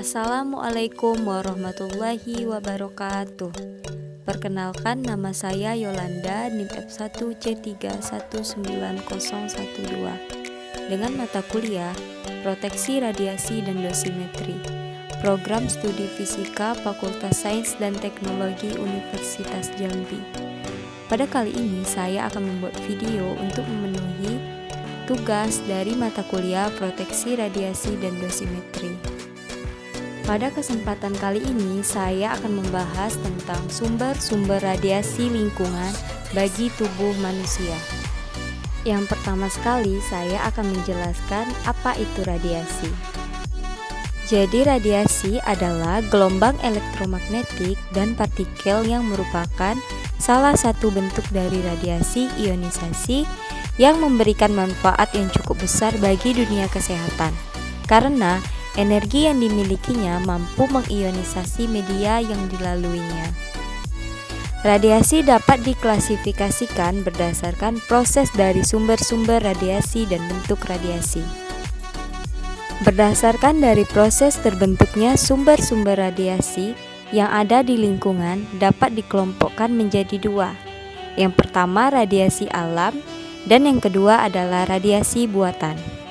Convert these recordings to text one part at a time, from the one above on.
Assalamualaikum warahmatullahi wabarakatuh. Perkenalkan, nama saya Yolanda, NIM F1C319012, dengan mata kuliah Proteksi Radiasi dan Dosimetri, Program Studi Fisika Fakultas Sains dan Teknologi Universitas Jambi. Pada kali ini saya akan membuat video untuk memenuhi tugas dari mata kuliah Proteksi Radiasi dan Dosimetri. Pada kesempatan kali ini saya akan membahas tentang sumber-sumber radiasi lingkungan bagi tubuh manusia. Yang pertama sekali saya akan menjelaskan apa itu radiasi. Jadi radiasi adalah gelombang elektromagnetik dan partikel yang merupakan salah satu bentuk dari radiasi ionisasi yang memberikan manfaat yang cukup besar bagi dunia kesehatan, karena energi yang dimilikinya mampu mengionisasi media yang dilaluinya. Radiasi dapat diklasifikasikan berdasarkan proses dari sumber-sumber radiasi dan bentuk radiasi. Berdasarkan dari proses terbentuknya sumber-sumber radiasi yang ada di lingkungan dapat dikelompokkan menjadi dua. Yang pertama radiasi alam dan yang kedua adalah radiasi buatan.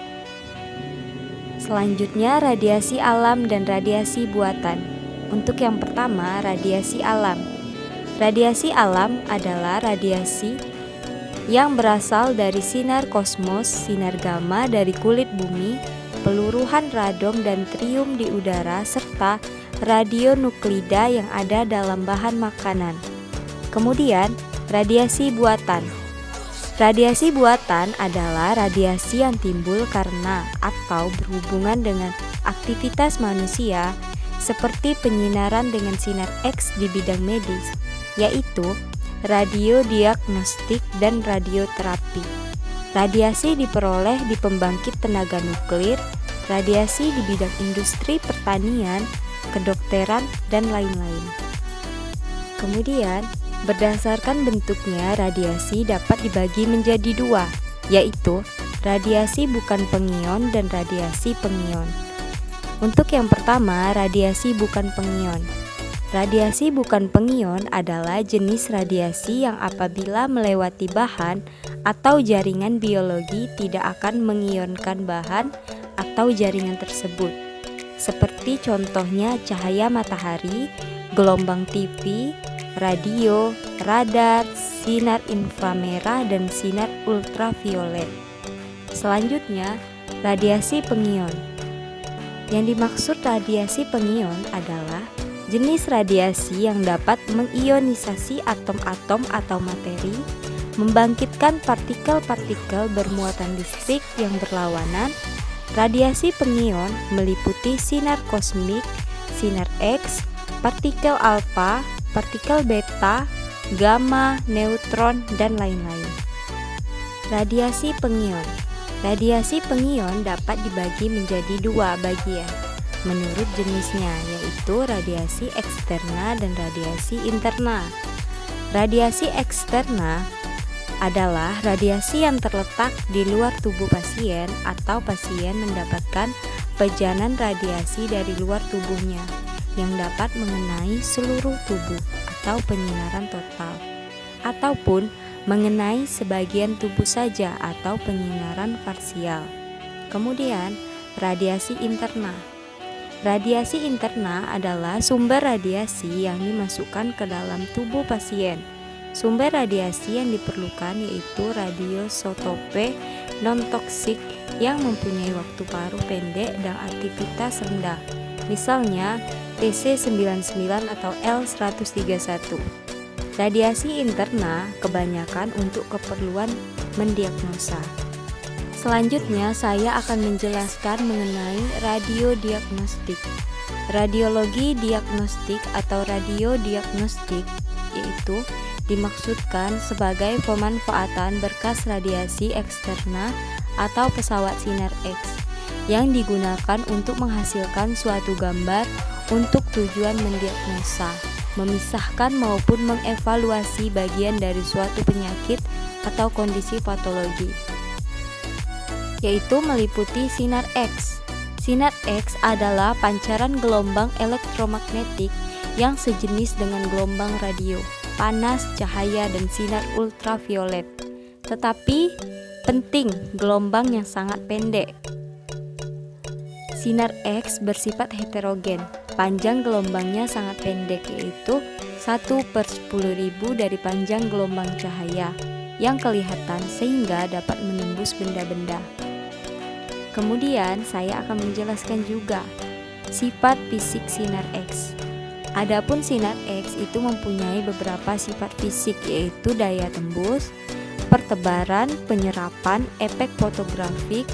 Selanjutnya radiasi alam dan radiasi buatan. Untuk yang pertama, radiasi alam. Radiasi alam adalah radiasi yang berasal dari sinar kosmos, sinar gamma dari kulit bumi, peluruhan radon dan trium di udara, serta radionuklida yang ada dalam bahan makanan. Kemudian, radiasi buatan. Radiasi buatan adalah radiasi yang timbul karena atau berhubungan dengan aktivitas manusia seperti penyinaran dengan sinar X di bidang medis, yaitu radiodiagnostik dan radioterapi. Radiasi diperoleh di pembangkit tenaga nuklir, radiasi di bidang industri pertanian, kedokteran, dan lain-lain. Kemudian, berdasarkan bentuknya, radiasi dapat dibagi menjadi dua, yaitu radiasi bukan pengion dan radiasi pengion. Untuk yang pertama, radiasi bukan pengion. Radiasi bukan pengion adalah jenis radiasi yang apabila melewati bahan atau jaringan biologi tidak akan mengionkan bahan atau jaringan tersebut. Seperti contohnya cahaya matahari, gelombang TV, radio, radar, sinar inframerah, dan sinar ultraviolet. Selanjutnya, radiasi pengion. Yang dimaksud radiasi pengion adalah jenis radiasi yang dapat mengionisasi atom-atom atau materi, membangkitkan partikel-partikel bermuatan listrik yang berlawanan. Radiasi pengion meliputi sinar kosmik, sinar X, partikel alfa, partikel beta, gamma, neutron, dan lain-lain. Radiasi pengion. Radiasi pengion dapat dibagi menjadi dua bagian menurut jenisnya, yaitu radiasi eksterna dan radiasi interna. Radiasi eksterna adalah radiasi yang terletak di luar tubuh pasien atau pasien mendapatkan pejanan radiasi dari luar tubuhnya yang dapat mengenai seluruh tubuh atau penyinaran total, ataupun mengenai sebagian tubuh saja atau penyinaran parsial. Kemudian, radiasi interna. Radiasi interna adalah sumber radiasi yang dimasukkan ke dalam tubuh pasien. Sumber radiasi yang diperlukan yaitu radioisotope non-toksik yang mempunyai waktu paruh pendek dan aktivitas rendah. Misalnya TC99 atau L131. Radiasi interna kebanyakan untuk keperluan mendiagnosa. Selanjutnya saya akan menjelaskan mengenai radiodiagnostik. Radiologi diagnostik atau radiodiagnostik yaitu dimaksudkan sebagai pemanfaatan berkas radiasi eksterna atau pesawat sinar X yang digunakan untuk menghasilkan suatu gambar untuk tujuan mendiagnosa, memisahkan maupun mengevaluasi bagian dari suatu penyakit atau kondisi patologi, yaitu meliputi sinar X. Sinar X adalah pancaran gelombang elektromagnetik yang sejenis dengan gelombang radio, panas, cahaya, dan sinar ultraviolet. Tetapi penting, gelombang yang sangat pendek. Sinar X bersifat heterogen. Panjang gelombangnya sangat pendek, yaitu 1/10.000 dari panjang gelombang cahaya yang kelihatan sehingga dapat menembus benda-benda. Kemudian saya akan menjelaskan juga sifat fisik sinar X. Adapun sinar X itu mempunyai beberapa sifat fisik, yaitu daya tembus, pertebaran, penyerapan, efek fotografik,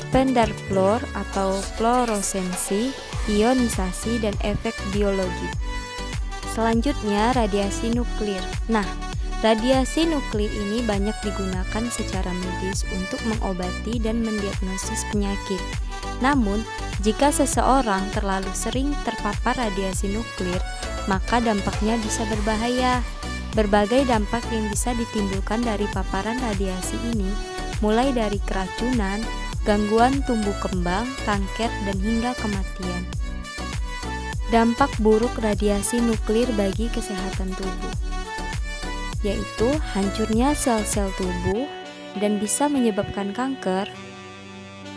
Van-der-Floer atau fluoresensi, ionisasi, dan efek biologi. Selanjutnya, radiasi nuklir. Nah, radiasi nuklir ini banyak digunakan secara medis untuk mengobati dan mendiagnosis penyakit. Namun, jika seseorang terlalu sering terpapar radiasi nuklir, maka dampaknya bisa berbahaya. Berbagai dampak yang bisa ditimbulkan dari paparan radiasi ini, mulai dari keracunan, gangguan tumbuh kembang, kanker, dan hingga kematian. Dampak buruk radiasi nuklir bagi kesehatan tubuh, yaitu hancurnya sel-sel tubuh dan bisa menyebabkan kanker,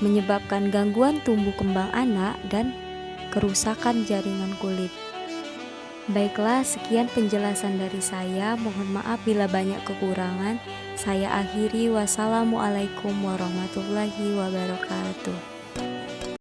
menyebabkan gangguan tumbuh kembang anak, dan kerusakan jaringan kulit. Baiklah, sekian penjelasan dari saya. Mohon maaf bila banyak kekurangan. Saya akhiri. Wassalamualaikum warahmatullahi wabarakatuh.